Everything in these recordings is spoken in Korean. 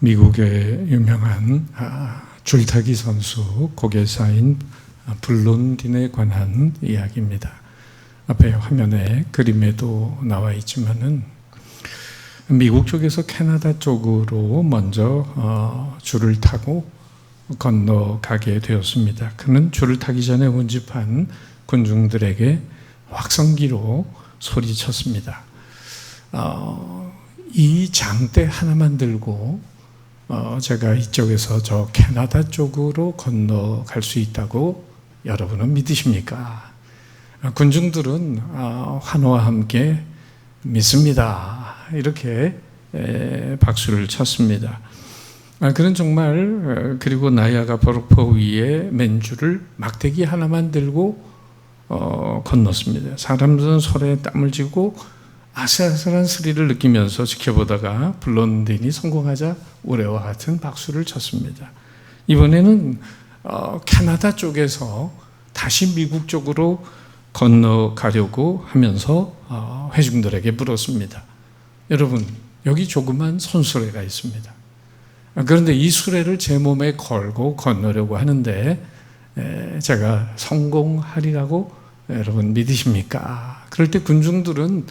미국의 유명한 줄타기 선수 고개사인 블론딘에 관한 이야기입니다. 앞에 화면에 그림에도 나와 있지만은 미국 쪽에서 캐나다 쪽으로 먼저 줄을 타고 건너가게 되었습니다. 그는 줄을 타기 전에 운집한 군중들에게 확성기로 소리쳤습니다. 이 장대 하나만 들고 제가 이쪽에서 저 캐나다 쪽으로 건너갈 수 있다고 여러분은 믿으십니까? 군중들은 환호와 함께 믿습니다. 이렇게 박수를 쳤습니다. 그는 정말 그리고 나이아가 폭포 위에 맨줄을 막대기 하나만 들고 건넜습니다. 사람들은 손에 땀을 쥐고 아슬아슬한 스릴을 느끼면서 지켜보다가 블론딘이 성공하자 우레와 같은 박수를 쳤습니다. 이번에는 캐나다 쪽에서 다시 미국 쪽으로 건너가려고 하면서 회중들에게 물었습니다. 여러분, 여기 조그만 손수레가 있습니다. 그런데 이 수레를 제 몸에 걸고 건너려고 하는데 제가 성공하리라고 여러분 믿으십니까? 그럴 때 군중들은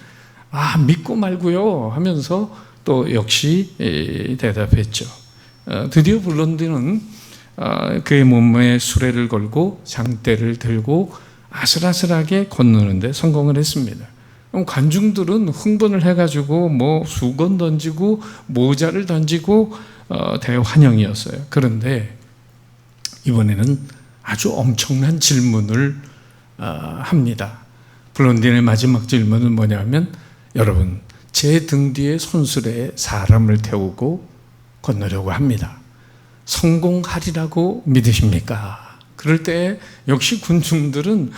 믿고 말고요 하면서 또 역시 대답했죠. 드디어 블론딘은 그의 몸에 수레를 걸고 장대를 들고 아슬아슬하게 건너는데 성공을 했습니다. 그럼 관중들은 흥분을 해가지고 수건 던지고 모자를 던지고 대환영이었어요. 그런데 이번에는 아주 엄청난 질문을 합니다. 블론딘의 마지막 질문은 뭐냐면, 여러분, 제 등 뒤에 손수레에 사람을 태우고 건너려고 합니다. 성공하리라고 믿으십니까? 그럴 때 역시 군중들은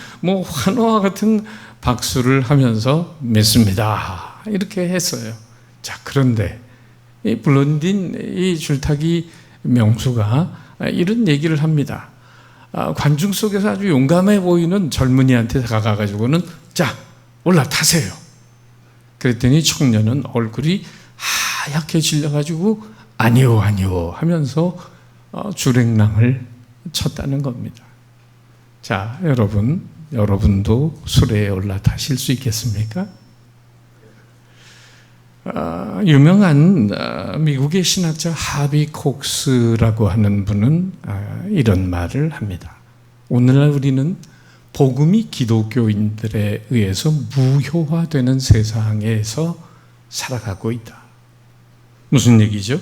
환호와 같은 박수를 하면서 믿습니다. 이렇게 했어요. 자, 그런데 이 블론딘 이 줄타기 명수가 이런 얘기를 합니다. 관중 속에서 아주 용감해 보이는 젊은이한테 다가가가지고는 자, 올라타세요. 그랬더니 청년은 얼굴이 하얗게 질려가지고 아니요 하면서 줄행랑을 쳤다는 겁니다. 자, 여러분도 수레에 올라타실 수 있겠습니까? 유명한 미국의 신학자 하비 콕스라고 하는 분은 이런 말을 합니다. 오늘날 우리는 복음이 기독교인들에 의해서 무효화되는 세상에서 살아가고 있다. 무슨 얘기죠?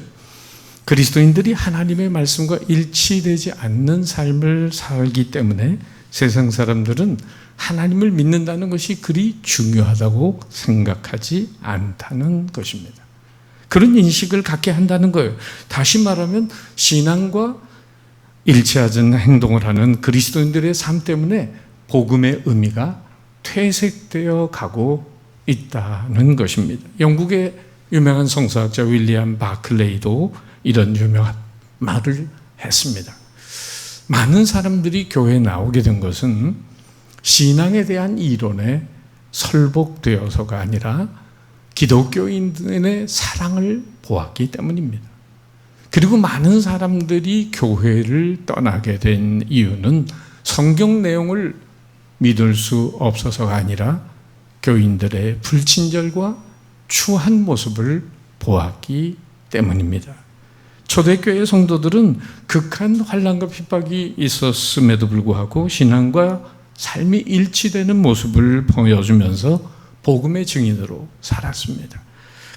그리스도인들이 하나님의 말씀과 일치되지 않는 삶을 살기 때문에 세상 사람들은 하나님을 믿는다는 것이 그리 중요하다고 생각하지 않다는 것입니다. 그런 인식을 갖게 한다는 거예요. 다시 말하면 신앙과 일치하지 않는 행동을 하는 그리스도인들의 삶 때문에 복음의 의미가 퇴색되어 가고 있다는 것입니다. 영국의 유명한 성서학자 윌리엄 바클레이도 이런 유명한 말을 했습니다. 많은 사람들이 교회에 나오게 된 것은 신앙에 대한 이론에 설복되어서가 아니라 기독교인들의 사랑을 보았기 때문입니다. 그리고 많은 사람들이 교회를 떠나게 된 이유는 성경 내용을 믿을 수 없어서가 아니라 교인들의 불친절과 추한 모습을 보았기 때문입니다. 초대교회 성도들은 극한 환난과 핍박이 있었음에도 불구하고 신앙과 삶이 일치되는 모습을 보여주면서 복음의 증인으로 살았습니다.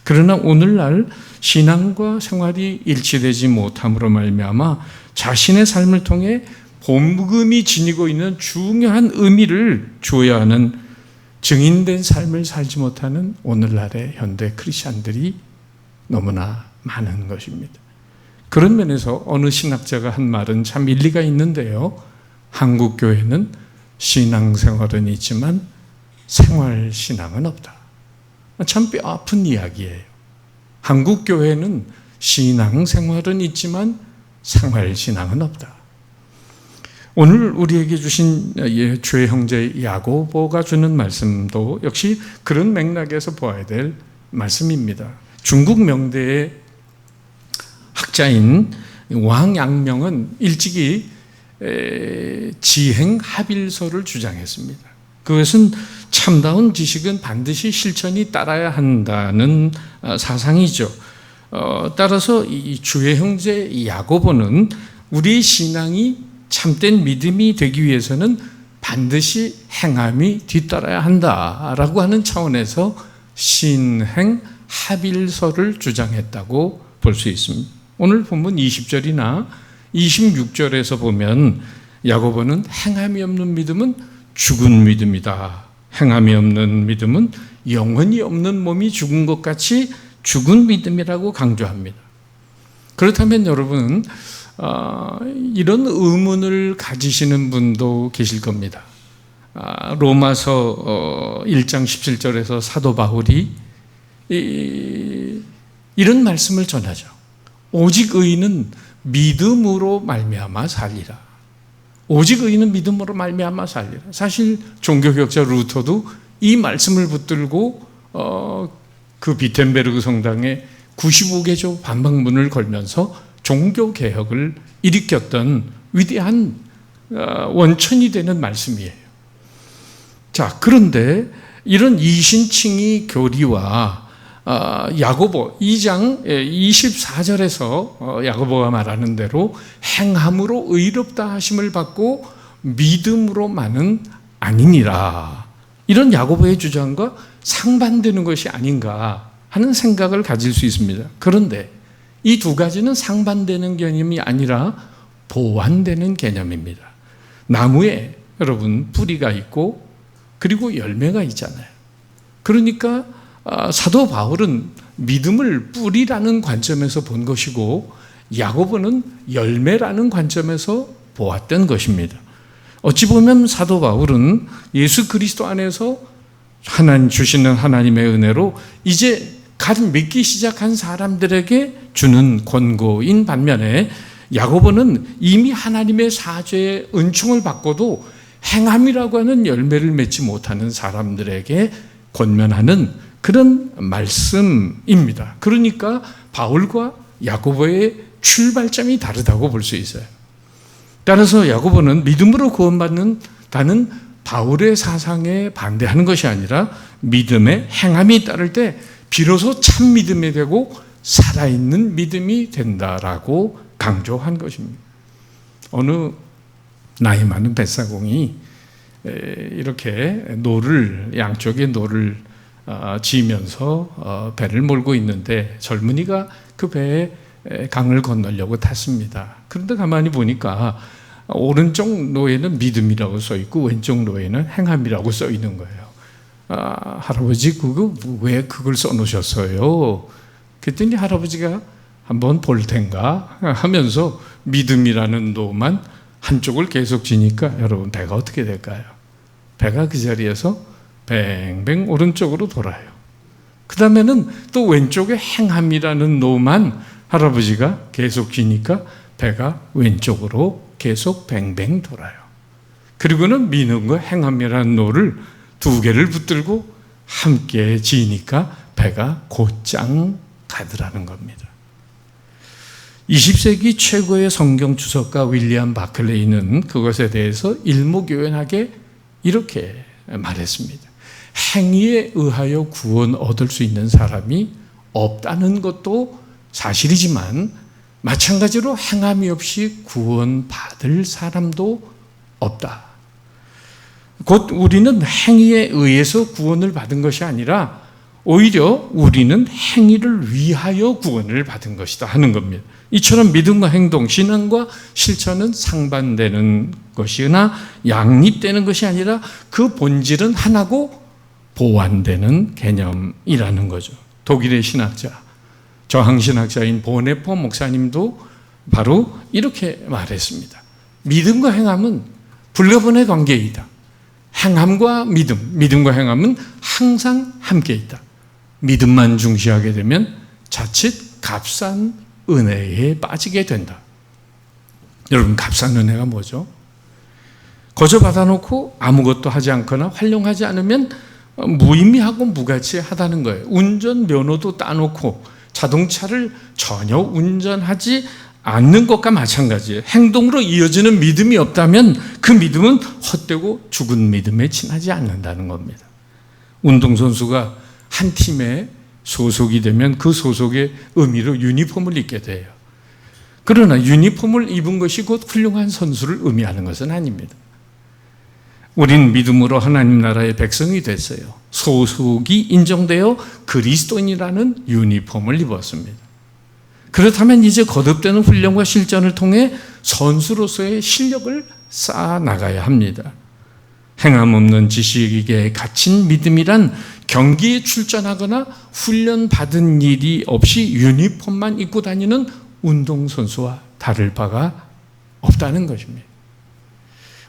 그러나 오늘날 신앙과 생활이 일치되지 못함으로 말미암아 자신의 삶을 통해 복음이 지니고 있는 중요한 의미를 주어야 하는 증인된 삶을 살지 못하는 오늘날의 현대 크리스찬들이 너무나 많은 것입니다. 그런 면에서 어느 신학자가 한 말은 참 일리가 있는데요. 한국 교회는 신앙생활은 있지만 생활신앙은 없다. 참 뼈아픈 이야기예요. 한국 교회는 신앙생활은 있지만 생활신앙은 없다. 오늘 우리에게 주신 주의 형제 야고보가 주는 말씀도 역시 그런 맥락에서 보아야 될 말씀입니다. 중국 명대의 학자인 왕양명은 일찍이 지행합일서를 주장했습니다. 그것은 참다운 지식은 반드시 실천이 따라야 한다는 사상이죠. 따라서 이 주의 형제 야고보는 우리의 신앙이 참된 믿음이 되기 위해서는 반드시 행함이 뒤따라야 한다라고 하는 차원에서 신행합일서를 주장했다고 볼 수 있습니다. 오늘 본문 20절이나 26절에서 보면 야고보는 행함이 없는 믿음은 죽은 믿음이다. 행함이 없는 믿음은 영혼이 없는 몸이 죽은 것 같이 죽은 믿음이라고 강조합니다. 그렇다면 여러분, 이런 의문을 가지시는 분도 계실 겁니다. 로마서 1장 17절에서 사도 바울이 이런 말씀을 전하죠. 오직 의인은 믿음으로 말미암아 살리라. 오직 의인은 믿음으로 말미암아 살리라. 사실 종교개혁자 루터도 이 말씀을 붙들고 그 비텐베르그 성당에 95개조 반박문을 걸면서 종교개혁을 일으켰던 위대한 원천이 되는 말씀이에요. 자, 그런데 이런 이신칭의 교리와 야고보 2장 24절에서 야고보가 말하는 대로 행함으로 의롭다 하심을 받고 믿음으로만은 아니니라, 이런 야고보의 주장과 상반되는 것이 아닌가 하는 생각을 가질 수 있습니다. 그런데 이 두 가지는 상반되는 개념이 아니라 보완되는 개념입니다. 나무에 여러분 뿌리가 있고 그리고 열매가 있잖아요. 그러니까 사도 바울은 믿음을 뿌리라는 관점에서 본 것이고 야고보는 열매라는 관점에서 보았던 것입니다. 어찌 보면 사도 바울은 예수 그리스도 안에서 하나님 주시는 하나님의 은혜로 이제 갓 믿기 시작한 사람들에게 주는 권고인 반면에 야고보는 이미 하나님의 사죄의 은총을 받고도 행함이라고 하는 열매를 맺지 못하는 사람들에게 권면하는 그런 말씀입니다. 그러니까 바울과 야고보의 출발점이 다르다고 볼 수 있어요. 따라서 야고보는 믿음으로 구원받는다는 바울의 사상에 반대하는 것이 아니라 믿음의 행함이 따를 때 비로소 참 믿음이 되고 살아있는 믿음이 된다라고 강조한 것입니다. 어느 나이 많은 뱃사공이 이렇게 양쪽에 노를 지으면서 배를 몰고 있는데 젊은이가 그 배에 강을 건너려고 탔습니다. 그런데 가만히 보니까 오른쪽 노에는 믿음이라고 써 있고 왼쪽 노에는 행함이라고 써 있는 거예요. 할아버지 왜 그걸 써놓으셨어요? 그랬더니 할아버지가 한번 볼 텐가 하면서 믿음이라는 노만 한쪽을 계속 지니까 여러분 배가 어떻게 될까요? 배가 그 자리에서 뱅뱅 오른쪽으로 돌아요. 그 다음에는 또 왼쪽에 행함이라는 노만 할아버지가 계속 지니까 배가 왼쪽으로 계속 뱅뱅 돌아요. 그리고는 믿음과 행함이라는 노를 두 개를 붙들고 함께 지니까 배가 곧장 가더라는 겁니다. 20세기 최고의 성경 주석가 윌리엄 바클레이는 그것에 대해서 일목요연하게 이렇게 말했습니다. 행위에 의하여 구원 얻을 수 있는 사람이 없다는 것도 사실이지만 마찬가지로 행함이 없이 구원받을 사람도 없다. 곧 우리는 행위에 의해서 구원을 받은 것이 아니라 오히려 우리는 행위를 위하여 구원을 받은 것이다 하는 겁니다. 이처럼 믿음과 행동, 신앙과 실천은 상반되는 것이나 양립되는 것이 아니라 그 본질은 하나고 보완되는 개념이라는 거죠. 독일의 신학자, 저항신학자인 보네포 목사님도 바로 이렇게 말했습니다. 믿음과 행함은 불가분의 관계이다. 행함과 믿음과 행함은 항상 함께 있다. 믿음만 중시하게 되면 자칫 값싼 은혜에 빠지게 된다. 여러분, 값싼 은혜가 뭐죠? 거저 받아놓고 아무것도 하지 않거나 활용하지 않으면 무의미하고 무가치하다는 거예요. 운전면허도 따놓고 자동차를 전혀 운전하지 않는 것과 마찬가지예요. 행동으로 이어지는 믿음이 없다면 그 믿음은 헛되고 죽은 믿음에 지나지 않는다는 겁니다. 운동선수가 한 팀에 소속이 되면 그 소속의 의미로 유니폼을 입게 돼요. 그러나 유니폼을 입은 것이 곧 훌륭한 선수를 의미하는 것은 아닙니다. 우린 믿음으로 하나님 나라의 백성이 됐어요. 소속이 인정되어 그리스도인이라는 유니폼을 입었습니다. 그렇다면 이제 거듭되는 훈련과 실전을 통해 선수로서의 실력을 쌓아 나가야 합니다. 행함 없는 지식에 갇힌 믿음이란 경기에 출전하거나 훈련받은 일이 없이 유니폼만 입고 다니는 운동선수와 다를 바가 없다는 것입니다.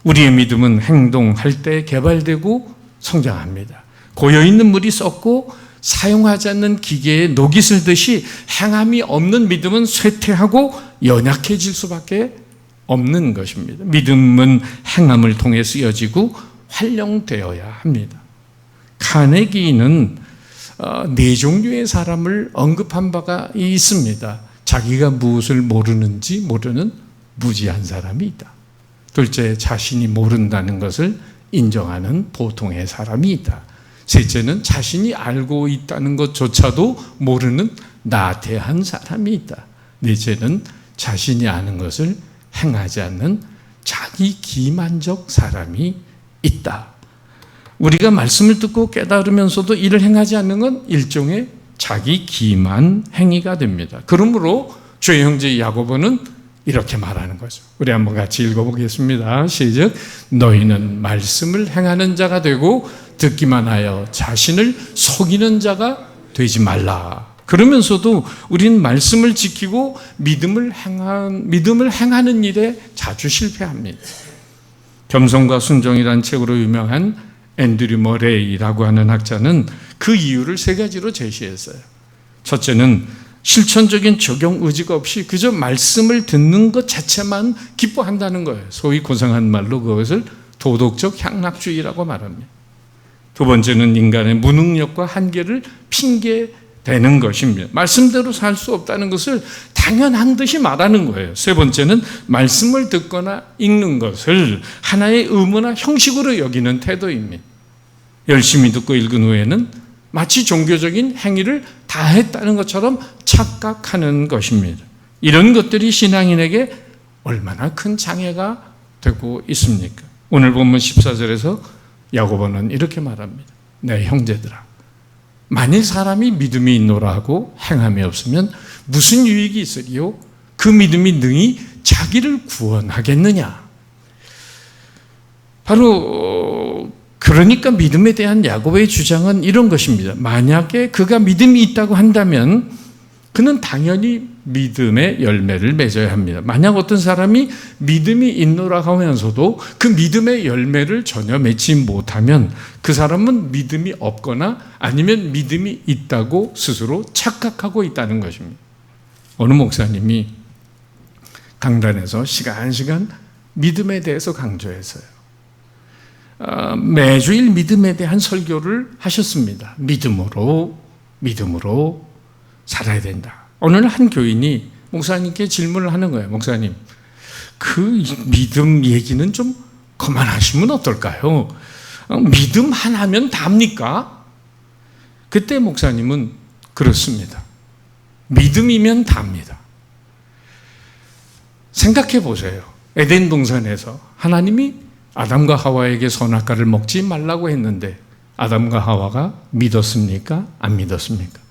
우리의 믿음은 행동할 때 개발되고 성장합니다. 고여있는 물이 썩고 사용하지 않는 기계에 녹이 슬듯이 행함이 없는 믿음은 쇠퇴하고 연약해질 수밖에 없는 것입니다. 믿음은 행함을 통해 쓰여지고 활용되어야 합니다. 카네기는 네 종류의 사람을 언급한 바가 있습니다. 자기가 무엇을 모르는지 모르는 무지한 사람이 있다. 둘째, 자신이 모른다는 것을 인정하는 보통의 사람이 있다. 셋째는 자신이 알고 있다는 것조차도 모르는 나태한 사람이 있다. 넷째는 자신이 아는 것을 행하지 않는 자기 기만적 사람이 있다. 우리가 말씀을 듣고 깨달으면서도 이를 행하지 않는 건 일종의 자기 기만 행위가 됩니다. 그러므로 주의 형제 야고보는 이렇게 말하는 거죠. 우리 한번 같이 읽어보겠습니다. 시작. 너희는 말씀을 행하는 자가 되고 듣기만 하여 자신을 속이는 자가 되지 말라. 그러면서도 우리는 말씀을 지키고 믿음을 행하는 일에 자주 실패합니다. 겸손과 순종이라는 책으로 유명한 앤드류 머레이라고 하는 학자는 그 이유를 세 가지로 제시했어요. 첫째는 실천적인 적용 의지가 없이 그저 말씀을 듣는 것 자체만 기뻐한다는 거예요. 소위 고상한 말로 그것을 도덕적 향락주의라고 말합니다. 두 번째는 인간의 무능력과 한계를 핑계대는 것입니다. 말씀대로 살 수 없다는 것을 당연한 듯이 말하는 거예요. 세 번째는 말씀을 듣거나 읽는 것을 하나의 의무나 형식으로 여기는 태도입니다. 열심히 듣고 읽은 후에는 마치 종교적인 행위를 다 했다는 것처럼 착각하는 것입니다. 이런 것들이 신앙인에게 얼마나 큰 장애가 되고 있습니까? 오늘 본문 14절에서 야고보는 이렇게 말합니다. 내 형제들아, 만일 사람이 믿음이 있노라 하고 행함이 없으면 무슨 유익이 있으리요? 그 믿음이 능히 자기를 구원하겠느냐? 바로 그러니까 믿음에 대한 야고보의 주장은 이런 것입니다. 만약에 그가 믿음이 있다고 한다면 그는 당연히 믿음의 열매를 맺어야 합니다. 만약 어떤 사람이 믿음이 있노라 하면서도 그 믿음의 열매를 전혀 맺지 못하면 그 사람은 믿음이 없거나 아니면 믿음이 있다고 스스로 착각하고 있다는 것입니다. 어느 목사님이 강단에서 시간 믿음에 대해서 강조했어요. 매주일 믿음에 대한 설교를 하셨습니다. 믿음으로 살아야 된다. 오늘 한 교인이 목사님께 질문을 하는 거예요. 목사님, 그 믿음 얘기는 좀 그만하시면 어떨까요? 믿음 하나면 답니까? 그때 목사님은 그렇습니다. 믿음이면 답니다. 생각해 보세요. 에덴 동산에서 하나님이 아담과 하와에게 선악과를 먹지 말라고 했는데 아담과 하와가 믿었습니까? 안 믿었습니까?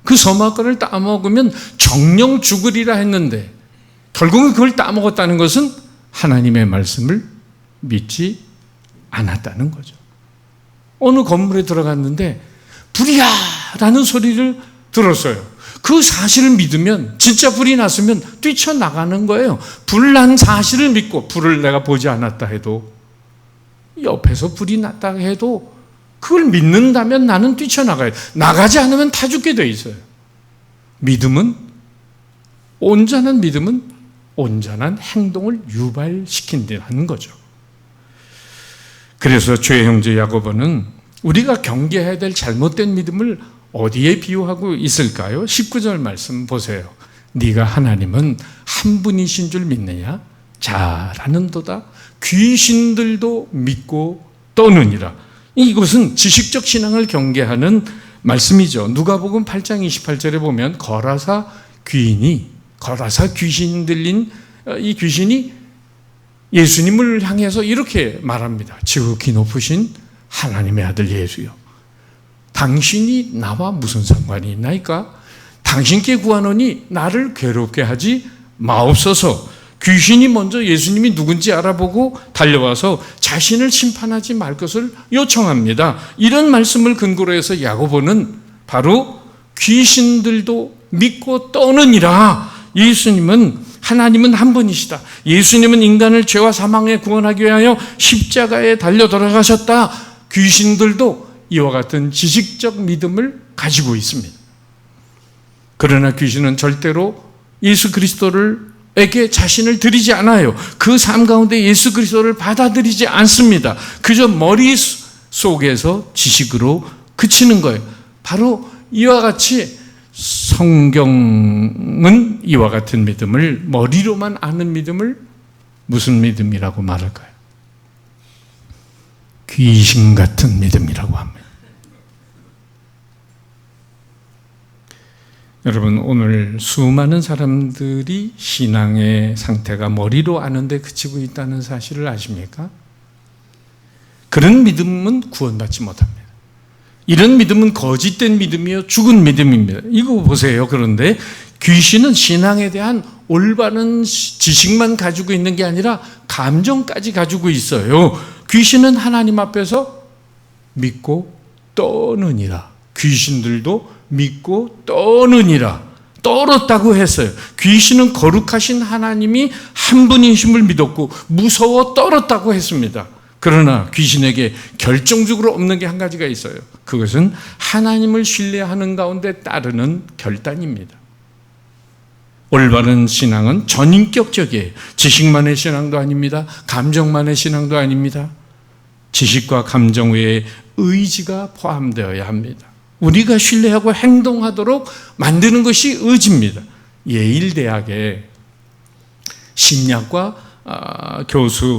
그 선악과를 따먹으면 정령 죽으리라 했는데 결국은 그걸 따먹었다는 것은 하나님의 말씀을 믿지 않았다는 거죠. 어느 건물에 들어갔는데 불이야! 라는 소리를 들었어요. 그 사실을 믿으면 진짜 불이 났으면 뛰쳐나가는 거예요. 불난 사실을 믿고 불을 내가 보지 않았다 해도 옆에서 불이 났다 해도 그걸 믿는다면 나는 뛰쳐나가야 돼. 나가지 않으면 타 죽게 돼 있어요. 온전한 믿음은 온전한 행동을 유발시킨다는 거죠. 그래서 죄의 형제 야고보는 우리가 경계해야 될 잘못된 믿음을 어디에 비유하고 있을까요? 19절 말씀 보세요. 네가 하나님은 한 분이신 줄 믿느냐? 잘하는도다. 귀신들도 믿고 떠느니라. 이것은 지식적 신앙을 경계하는 말씀이죠. 누가복음 8장 28절에 보면 거라사 귀신 들린 이 귀신이 예수님을 향해서 이렇게 말합니다. 지극히 높으신 하나님의 아들 예수여, 당신이 나와 무슨 상관이 있나이까? 당신께 구하노니 나를 괴롭게 하지 마옵소서. 귀신이 먼저 예수님이 누군지 알아보고 달려와서 자신을 심판하지 말 것을 요청합니다. 이런 말씀을 근거로 해서 야고보는 바로 귀신들도 믿고 떠느니라. 하나님은 한 분이시다. 예수님은 인간을 죄와 사망에 구원하기 위하여 십자가에 달려 돌아가셨다. 귀신들도 이와 같은 지식적 믿음을 가지고 있습니다. 그러나 귀신은 절대로 예수 그리스도에게 자신을 드리지 않아요. 그 삶 가운데 예수 그리스도를 받아들이지 않습니다. 그저 머릿속에서 지식으로 그치는 거예요. 바로 이와 같이 성경은 이와 같은 믿음을, 머리로만 아는 믿음을 무슨 믿음이라고 말할까요? 귀신 같은 믿음이라고 합니다. 여러분, 오늘 수많은 사람들이 신앙의 상태가 머리로 아는데 그치고 있다는 사실을 아십니까? 그런 믿음은 구원받지 못합니다. 이런 믿음은 거짓된 믿음이요, 죽은 믿음입니다. 이거 보세요. 그런데 귀신은 신앙에 대한 올바른 지식만 가지고 있는 게 아니라 감정까지 가지고 있어요. 귀신은 하나님 앞에서 믿고 떠느니라. 귀신들도 믿고 떠느니라. 떨었다고 했어요. 귀신은 거룩하신 하나님이 한 분이심을 믿었고 무서워 떨었다고 했습니다. 그러나 귀신에게 결정적으로 없는 게 한 가지가 있어요. 그것은 하나님을 신뢰하는 가운데 따르는 결단입니다. 올바른 신앙은 전인격적이에요. 지식만의 신앙도 아닙니다. 감정만의 신앙도 아닙니다. 지식과 감정 외에 의지가 포함되어야 합니다. 우리가 신뢰하고 행동하도록 만드는 것이 의지입니다. 예일대학의 심리학과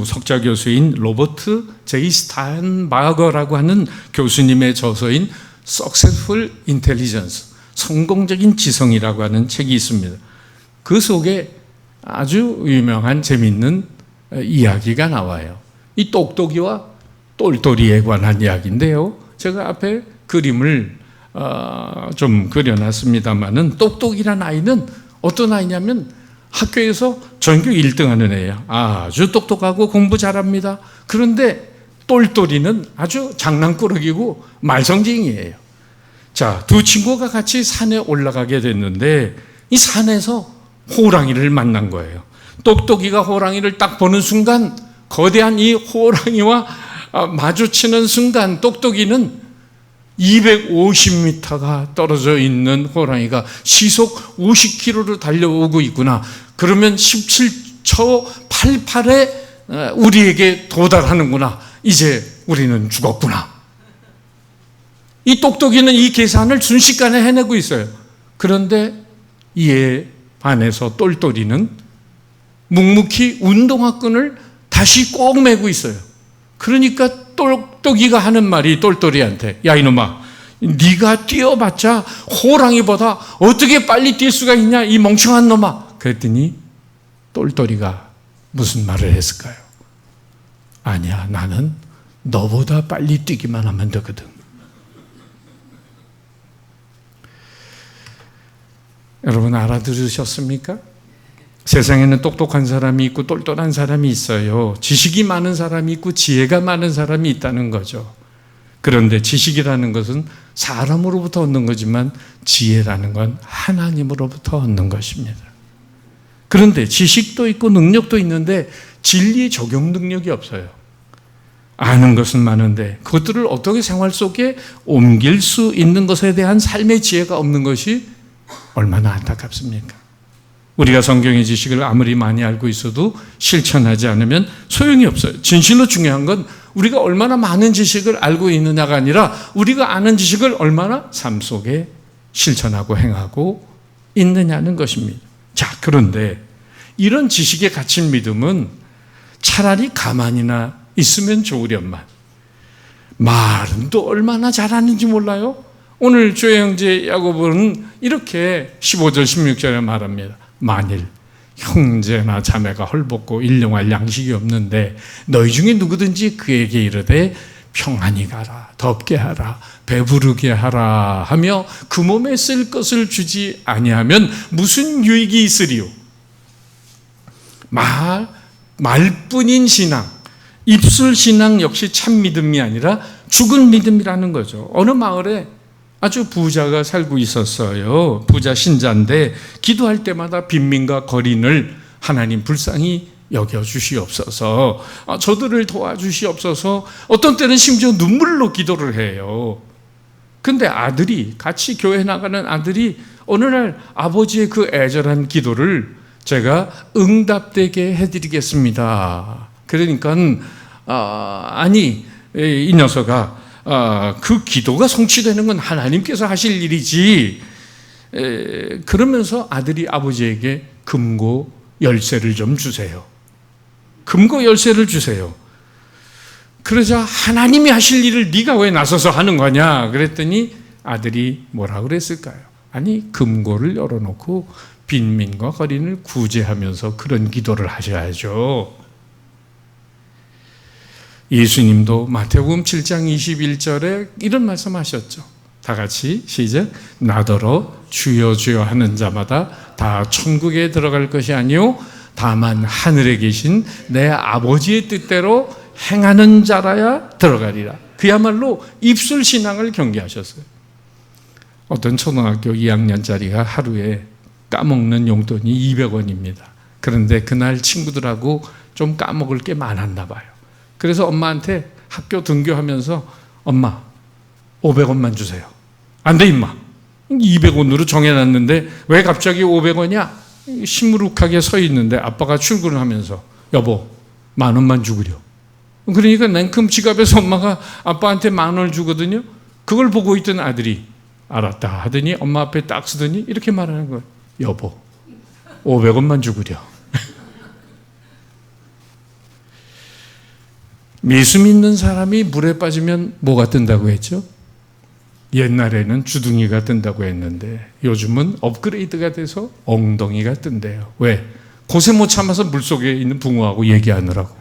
석자 교수인 로버트 제이 스타인바거라고 하는 교수님의 저서인 Successful Intelligence, 성공적인 지성이라고 하는 책이 있습니다. 그 속에 아주 유명한 재미있는 이야기가 나와요. 이 똑똑이와 똘똘이에 관한 이야기인데요. 제가 앞에 그림을 좀 그려놨습니다만은, 똑똑이란 아이는 어떤 아이냐면 학교에서 전교 1등 하는 애야. 아주 똑똑하고 공부 잘합니다. 그런데 똘똘이는 아주 장난꾸러기고 말썽쟁이에요. 자, 두 친구가 같이 산에 올라가게 됐는데 이 산에서 호랑이를 만난 거예요. 똑똑이가 호랑이를 딱 보는 순간, 거대한 이 호랑이와 마주치는 순간 똑똑이는 250m가 떨어져 있는 호랑이가 시속 50km로 달려오고 있구나. 그러면 17초 88에 우리에게 도달하는구나. 이제 우리는 죽었구나. 이 똑똑이는 이 계산을 순식간에 해내고 있어요. 그런데 이에 반해서 똘똘이는 묵묵히 운동화끈을 다시 꼭 메고 있어요. 그러니까 똑똑이가 하는 말이 똘똘이한테, 야 이놈아, 네가 뛰어봤자 호랑이보다 어떻게 빨리 뛸 수가 있냐, 이 멍청한 놈아. 그랬더니 똘똘이가 무슨 말을 했을까요? 아니야, 나는 너보다 빨리 뛰기만 하면 되거든. 여러분, 알아들으셨습니까? 세상에는 똑똑한 사람이 있고 똘똘한 사람이 있어요. 지식이 많은 사람이 있고 지혜가 많은 사람이 있다는 거죠. 그런데 지식이라는 것은 사람으로부터 얻는 거지만 지혜라는 건 하나님으로부터 얻는 것입니다. 그런데 지식도 있고 능력도 있는데 진리 적용 능력이 없어요. 아는 것은 많은데 그것들을 어떻게 생활 속에 옮길 수 있는 것에 대한 삶의 지혜가 없는 것이 얼마나 안타깝습니까? 우리가 성경의 지식을 아무리 많이 알고 있어도 실천하지 않으면 소용이 없어요. 진실로 중요한 건 우리가 얼마나 많은 지식을 알고 있느냐가 아니라 우리가 아는 지식을 얼마나 삶 속에 실천하고 행하고 있느냐는 것입니다. 자, 그런데 이런 지식에 갇힌 믿음은 차라리 가만히나 있으면 좋으련만 말은 또 얼마나 잘하는지 몰라요? 오늘 주의 형제 야고보는 이렇게 15절 16절에 말합니다. 만일 형제나 자매가 헐벗고 일용할 양식이 없는데 너희 중에 누구든지 그에게 이르되 평안히 가라, 덥게 하라, 배부르게 하라 하며 그 몸에 쓸 것을 주지 아니하면 무슨 유익이 있으리요? 말뿐인 신앙, 입술 신앙 역시 참 믿음이 아니라 죽은 믿음이라는 거죠. 어느 마을에 아주 부자가 살고 있었어요. 부자 신자인데 기도할 때마다 빈민과 거린을 하나님 불쌍히 여겨주시옵소서, 저들을 도와주시옵소서, 어떤 때는 심지어 눈물로 기도를 해요. 근데 아들이, 같이 교회 나가는 아들이 어느 날 아버지의 그 애절한 기도를 제가 응답되게 해드리겠습니다. 그러니까 이 녀석아, 그 기도가 성취되는 건 하나님께서 하실 일이지. 그러면서 아들이 아버지에게 금고 열쇠를 좀 주세요. 금고 열쇠를 주세요. 그러자 하나님이 하실 일을 네가 왜 나서서 하는 거냐 그랬더니 아들이 뭐라고 그랬을까요? 아니, 금고를 열어놓고 빈민과 거린을 구제하면서 그런 기도를 하셔야죠. 예수님도 마태복음 7장 21절에 이런 말씀하셨죠. 다 같이 시작. 나더러 주여 주여 하는 자마다 다 천국에 들어갈 것이 아니요 다만 하늘에 계신 내 아버지의 뜻대로 행하는 자라야 들어가리라. 그야말로 입술 신앙을 경계하셨어요. 어떤 초등학교 2학년짜리가 하루에 까먹는 용돈이 200원입니다. 그런데 그날 친구들하고 좀 까먹을 게 많았나 봐요. 그래서 엄마한테 학교 등교하면서 엄마 500원만 주세요. 안 돼 임마. 200원으로 정해놨는데 왜 갑자기 500원이야? 시무룩하게 서 있는데 아빠가 출근을 하면서 여보 10,000원만 주구려. 그러니까 냉큼 지갑에서 엄마가 아빠한테 10,000원을 주거든요. 그걸 보고 있던 아들이 알았다 하더니 엄마 앞에 딱 서더니 이렇게 말하는 거예요. 여보 500원만 주구려. 예수 믿는 사람이 물에 빠지면 뭐가 뜬다고 했죠? 옛날에는 주둥이가 뜬다고 했는데 요즘은 업그레이드가 돼서 엉덩이가 뜬대요. 왜? 고생 못 참아서 물속에 있는 붕어하고 얘기하느라고.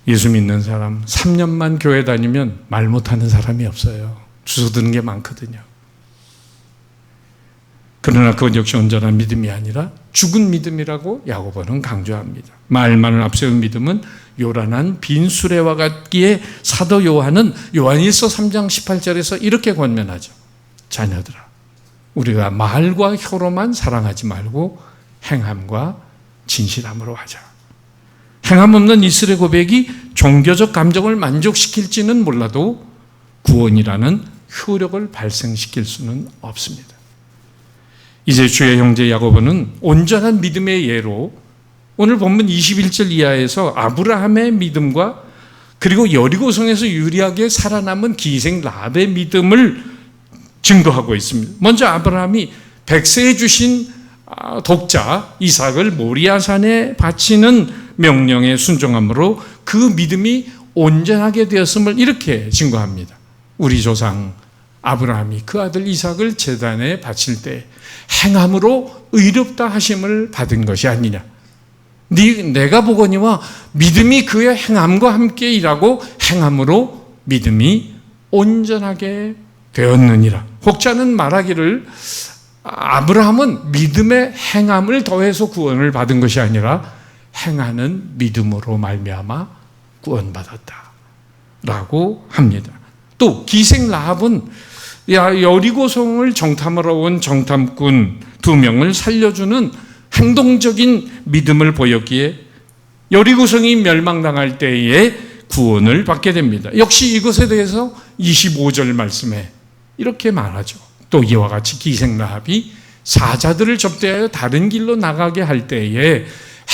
예수 믿는 사람 3년만 교회 다니면 말 못하는 사람이 없어요. 주워드는 게 많거든요. 그러나 그건 역시 온전한 믿음이 아니라 죽은 믿음이라고 야고보는 강조합니다. 말만을 앞세운 믿음은 요란한 빈 수레와 같기에 사도 요한은 요한일서 3장 18절에서 이렇게 권면하죠. 자녀들아, 우리가 말과 혀로만 사랑하지 말고 행함과 진실함으로 하자. 행함 없는 이슬의 고백이 종교적 감정을 만족시킬지는 몰라도 구원이라는 효력을 발생시킬 수는 없습니다. 이제 주의 형제 야고보는 온전한 믿음의 예로 오늘 본문 21절 이하에서 아브라함의 믿음과 그리고 여리고성에서 유리하게 살아남은 기생 랍의 믿음을 증거하고 있습니다. 먼저 아브라함이 백세에 주신 독자 이삭을 모리아산에 바치는 명령에 순종함으로 그 믿음이 온전하게 되었음을 이렇게 증거합니다. 우리 조상 아브라함이 그 아들 이삭을 제단에 바칠 때 행함으로 의롭다 하심을 받은 것이 아니냐. 내가 보거니와 믿음이 그의 행함과 함께 일하고 행함으로 믿음이 온전하게 되었느니라. 혹자는 말하기를 아브라함은 믿음의 행함을 더해서 구원을 받은 것이 아니라 행하는 믿음으로 말미암아 구원받았다 라고 합니다. 또 기생 라합은 여리고성을 정탐하러 온 정탐꾼 2명을 살려주는 행동적인 믿음을 보였기에 여리고성이 멸망당할 때에 구원을 받게 됩니다. 역시 이것에 대해서 25절 말씀에 이렇게 말하죠. 또 이와 같이 기생 라합이 사자들을 접대하여 다른 길로 나가게 할 때에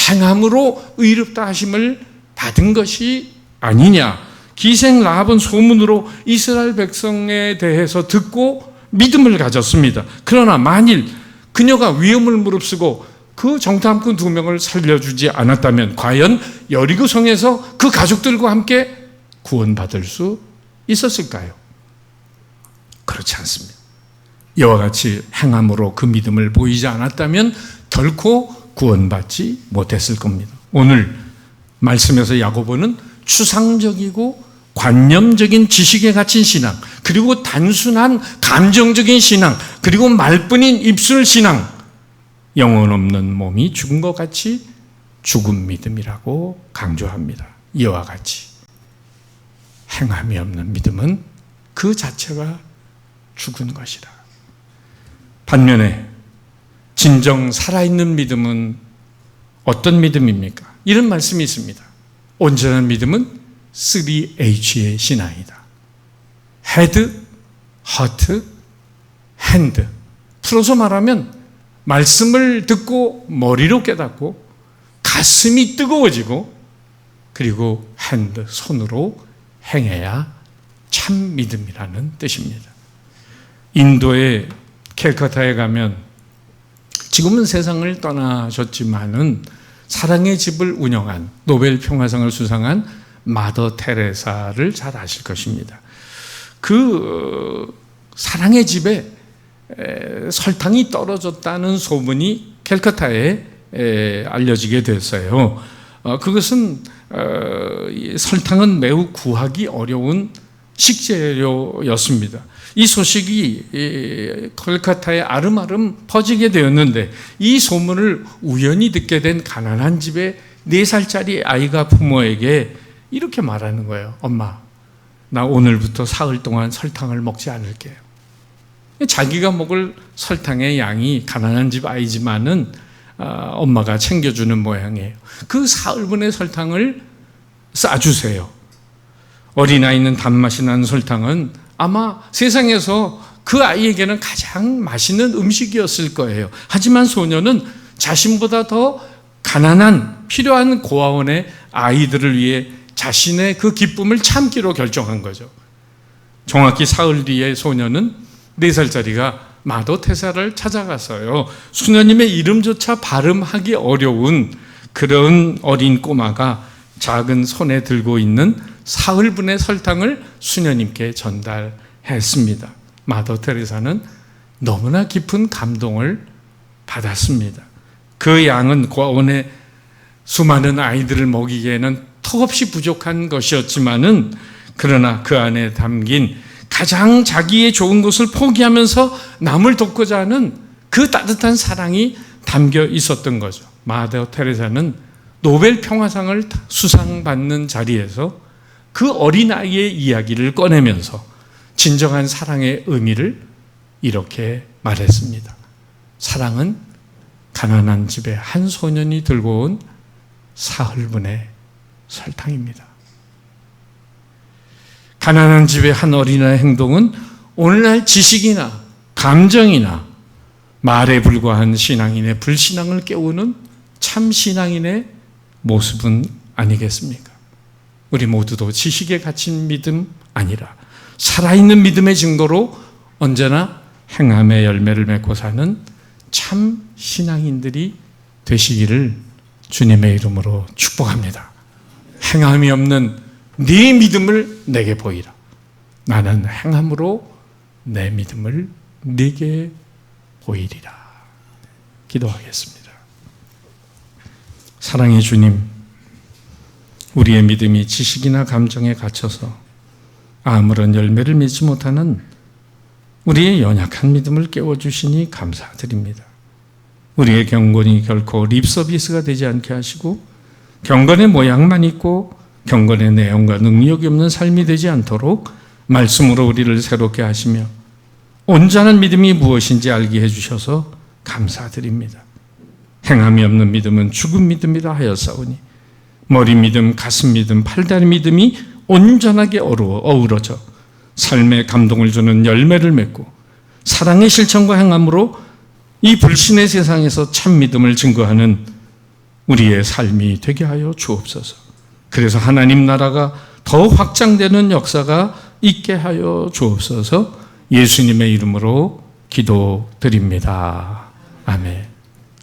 행함으로 의롭다 하심을 받은 것이 아니냐. 기생 라합은 소문으로 이스라엘 백성에 대해서 듣고 믿음을 가졌습니다. 그러나 만일 그녀가 위험을 무릅쓰고 그 정탐꾼 2명을 살려주지 않았다면 과연 여리고 성에서 그 가족들과 함께 구원받을 수 있었을까요? 그렇지 않습니다. 이와 같이 행함으로 그 믿음을 보이지 않았다면 결코 구원받지 못했을 겁니다. 오늘 말씀에서 야고보는 추상적이고 관념적인 지식에 갇힌 신앙, 그리고 단순한 감정적인 신앙, 그리고 말뿐인 입술 신앙, 영혼 없는 몸이 죽은 것 같이 죽은 믿음이라고 강조합니다. 이와 같이 행함이 없는 믿음은 그 자체가 죽은 것이다. 반면에 진정 살아있는 믿음은 어떤 믿음입니까? 이런 말씀이 있습니다. 온전한 믿음은 3H의 신앙이다. Head, Heart, Hand. 풀어서 말하면 말씀을 듣고 머리로 깨닫고 가슴이 뜨거워지고 그리고 hand, 손으로 행해야 참 믿음이라는 뜻입니다. 인도의 캘커타에 가면 지금은 세상을 떠나셨지만은 사랑의 집을 운영한 노벨 평화상을 수상한 마더 테레사를 잘 아실 것입니다. 그 사랑의 집에 설탕이 떨어졌다는 소문이 캘커타에 알려지게 됐어요. 그것은 설탕은 매우 구하기 어려운 식재료였습니다. 이 소식이 콜카타에 아름아름 퍼지게 되었는데 이 소문을 우연히 듣게 된 가난한 집의 4살짜리 아이가 부모에게 이렇게 말하는 거예요. 엄마, 나 오늘부터 사흘 동안 설탕을 먹지 않을게요. 자기가 먹을 설탕의 양이 가난한 집 아이지만은 엄마가 챙겨주는 모양이에요. 그 사흘분의 설탕을 싸주세요. 어린아이는 단맛이 나는 설탕은 아마 세상에서 그 아이에게는 가장 맛있는 음식이었을 거예요. 하지만 소녀는 자신보다 더 가난한 필요한 고아원의 아이들을 위해 자신의 그 기쁨을 참기로 결정한 거죠. 정확히 사흘 뒤에 소녀는 4살짜리가 마더 테사를 찾아가서요. 수녀님의 이름조차 발음하기 어려운 그런 어린 꼬마가 작은 손에 들고 있는 사흘분의 설탕을 수녀님께 전달했습니다. 마더 테레사는 너무나 깊은 감동을 받았습니다. 그 양은 고아원의 수많은 아이들을 먹이기에는 턱없이 부족한 것이었지만은 그러나 그 안에 담긴 가장 자기의 좋은 것을 포기하면서 남을 돕고자 하는 그 따뜻한 사랑이 담겨 있었던 거죠. 마더 테레사는 노벨 평화상을 수상받는 자리에서 그 어린아이의 이야기를 꺼내면서 진정한 사랑의 의미를 이렇게 말했습니다. 사랑은 가난한 집에 한 소년이 들고 온 사흘분의 설탕입니다. 가난한 집의 한 어린아이의 행동은 오늘날 지식이나 감정이나 말에 불과한 신앙인의 불신앙을 깨우는 참 신앙인의 모습은 아니겠습니까? 우리 모두도 지식에 갇힌 믿음 아니라 살아있는 믿음의 증거로 언제나 행함의 열매를 맺고 사는 참 신앙인들이 되시기를 주님의 이름으로 축복합니다. 행함이 없는 네 믿음을 내게 보이라. 나는 행함으로 내 믿음을 네게 보이리라. 기도하겠습니다. 사랑의 주님, 우리의 믿음이 지식이나 감정에 갇혀서 아무런 열매를 맺지 못하는 우리의 연약한 믿음을 깨워주시니 감사드립니다. 우리의 경건이 결코 립서비스가 되지 않게 하시고 경건의 모양만 있고 경건의 내용과 능력이 없는 삶이 되지 않도록 말씀으로 우리를 새롭게 하시며 온전한 믿음이 무엇인지 알게 해주셔서 감사드립니다. 행함이 없는 믿음은 죽은 믿음이라 하였사오니 머리 믿음, 가슴 믿음, 팔다리 믿음이 온전하게 어우러져 삶에 감동을 주는 열매를 맺고 사랑의 실천과 행함으로 이 불신의 세상에서 참 믿음을 증거하는 우리의 삶이 되게 하여 주옵소서. 그래서 하나님 나라가 더 확장되는 역사가 있게 하여 주옵소서. 예수님의 이름으로 기도드립니다. 아멘.